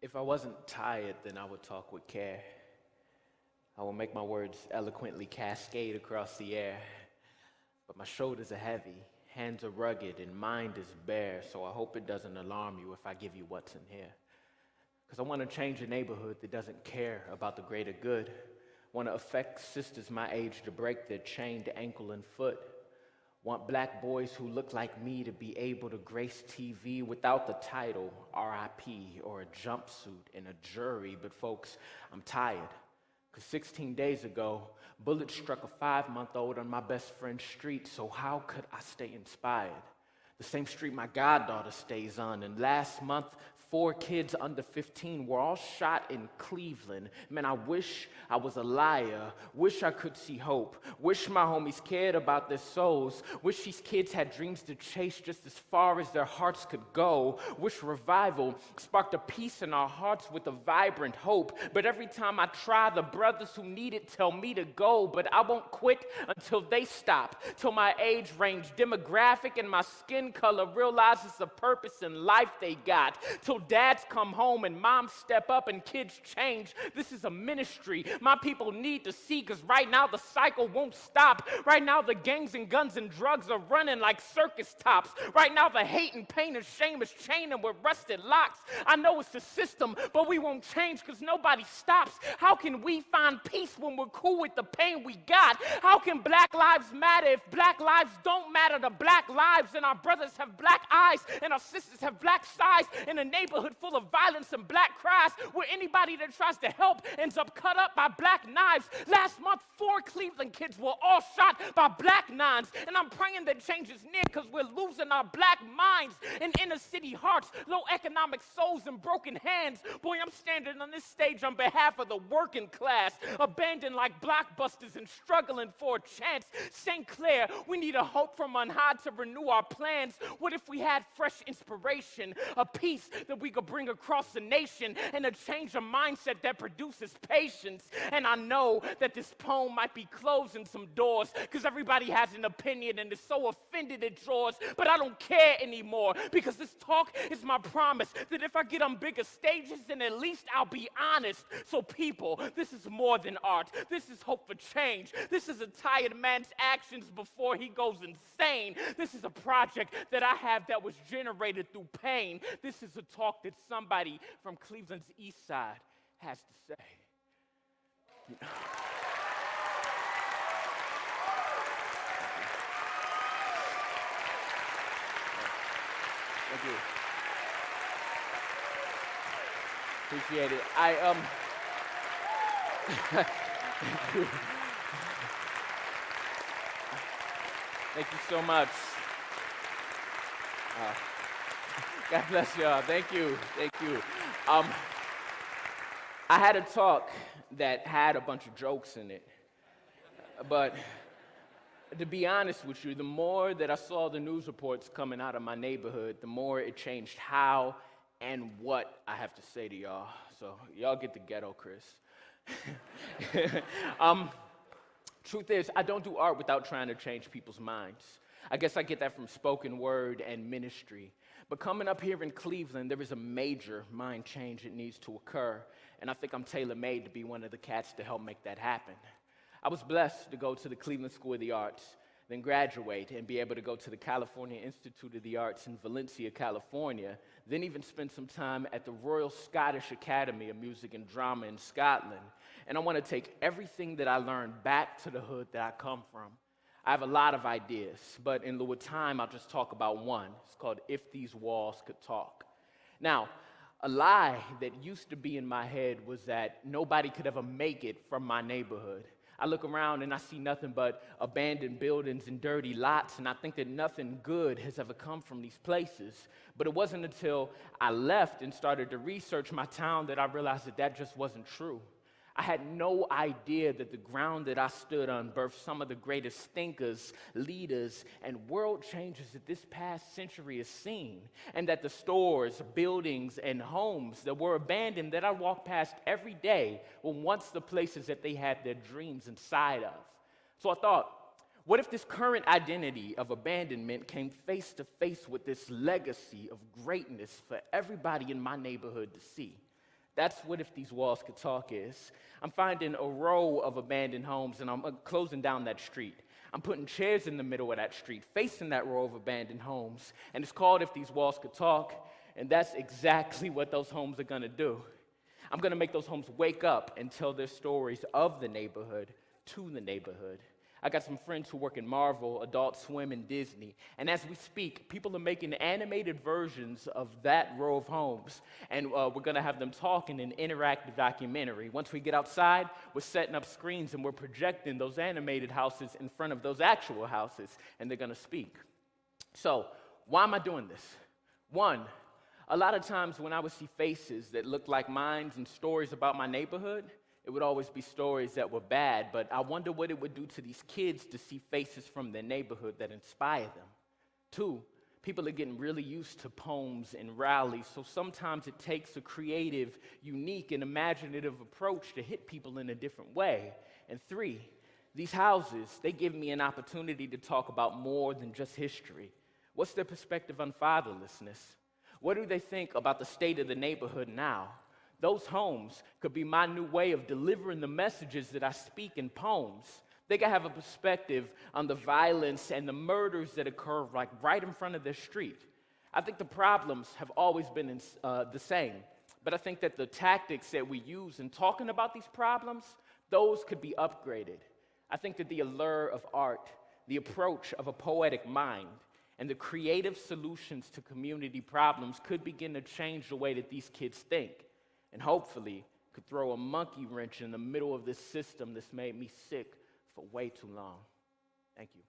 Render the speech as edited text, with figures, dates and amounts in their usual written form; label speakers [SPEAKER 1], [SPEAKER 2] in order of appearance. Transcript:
[SPEAKER 1] If I wasn't tired, then I would talk with care. I will make my words eloquently cascade across the air. But my shoulders are heavy, hands are rugged, and mind is bare, so I hope it doesn't alarm you if I give you what's in here. Because I want to change a neighborhood that doesn't care about the greater good. Want to affect sisters my age to break their chained ankle and foot. Want black boys who look like me to be able to grace TV without the title R.I.P. or a jumpsuit and a jury. But folks, I'm tired. Because 16 days ago, bullets struck a 5-month-old on my best friend's street, so how could I stay inspired? The same street my goddaughter stays on, and last month, 4 kids under 15 were all shot in Cleveland. Man, I wish I was a liar. Wish I could see hope. Wish my homies cared about their souls. Wish these kids had dreams to chase just as far as their hearts could go. Wish revival sparked a peace in our hearts with a vibrant hope. But every time I try, the brothers who need it tell me to go. But I won't quit until they stop. Till my age range, demographic, and my skin color realizes the purpose in life they got. Till dads come home and moms step up and kids change. This is a ministry my people need to see, because right now the cycle won't stop. Right now the gangs and guns and drugs are running like circus tops. Right now the hate and pain and shame is chaining with rusted locks. I know it's the system, but we won't change because nobody stops. How can we find peace when we're cool with the pain we got? How can black lives matter if black lives don't matter to black lives, and our brothers have black eyes and our sisters have black sides in a neighborhood full of violence and black cries, where anybody that tries to help ends up cut up by black knives? Last month, 4 Cleveland kids were all shot by black nines, and I'm praying that change is near, because we're losing our black minds in inner city hearts, low economic souls and broken hands. Boy, I'm standing on this stage on behalf of the working class, abandoned like blockbusters and struggling for a chance. St. Clair, we need a hope from on high to renew our plans. What if we had fresh inspiration, a peace that we could bring across the nation, and a change of mindset that produces patience? And I know that this poem might be closing some doors, because everybody has an opinion and is so offended it draws, but I don't care anymore, because this talk is my promise that if I get on bigger stages, then at least I'll be honest. So people, this is more than art. This is hope for change. This is a tired man's actions before he goes insane. This is a project that I have that was generated through pain. This is a talk that somebody from Cleveland's east side has to say. Thank you. Appreciate it. Thank you. Thank you so much. God bless y'all. Thank you. Thank you. I had a talk that had a bunch of jokes in it, but to be honest with you, the more that I saw the news reports coming out of my neighborhood, the more it changed how and what I have to say to y'all. So y'all get the ghetto, Chris. Truth is, I don't do art without trying to change people's minds. I guess I get that from spoken word and ministry. But coming up here in Cleveland, there is a major mind change that needs to occur, and I think I'm tailor-made to be one of the cats to help make that happen. I was blessed to go to the Cleveland School of the Arts, then graduate and be able to go to the California Institute of the Arts in Valencia, California, then even spend some time at the Royal Scottish Academy of Music and Drama in Scotland. And I want to take everything that I learned back to the hood that I come from. I have a lot of ideas, but in lieu of time, I'll just talk about one. It's called If These Walls Could Talk. Now, a lie that used to be in my head was that nobody could ever make it from my neighborhood. I look around and I see nothing but abandoned buildings and dirty lots, and I think that nothing good has ever come from these places. But it wasn't until I left and started to research my town that I realized that that just wasn't true. I had no idea that the ground that I stood on birthed some of the greatest thinkers, leaders, and world changers that this past century has seen, and that the stores, buildings, and homes that were abandoned that I walked past every day were once the places that they had their dreams inside of. So I thought, what if this current identity of abandonment came face to face with this legacy of greatness for everybody in my neighborhood to see? That's what If These Walls Could Talk is. I'm finding a row of abandoned homes, and I'm closing down that street. I'm putting chairs in the middle of that street, facing that row of abandoned homes, and it's called If These Walls Could Talk, and that's exactly what those homes are gonna do. I'm gonna make those homes wake up and tell their stories of the neighborhood to the neighborhood. I got some friends who work in Marvel, Adult Swim, and Disney. And as we speak, people are making animated versions of that row of homes. And we're going to have them talk in an interactive documentary. Once we get outside, we're setting up screens and we're projecting those animated houses in front of those actual houses. And they're going to speak. So, why am I doing this? One, a lot of times when I would see faces that looked like mine and stories about my neighborhood, it would always be stories that were bad, but I wonder what it would do to these kids to see faces from their neighborhood that inspire them. Two, people are getting really used to poems and rallies, so sometimes it takes a creative, unique, and imaginative approach to hit people in a different way. And three, these houses, they give me an opportunity to talk about more than just history. What's their perspective on fatherlessness? What do they think about the state of the neighborhood now? Those homes could be my new way of delivering the messages that I speak in poems. They could have a perspective on the violence and the murders that occur like right in front of their street. I think the problems have always been the same, but I think that the tactics that we use in talking about these problems, those could be upgraded. I think that the allure of art, the approach of a poetic mind, and the creative solutions to community problems could begin to change the way that these kids think. And hopefully could throw a monkey wrench in the middle of this system that's made me sick for way too long. Thank you.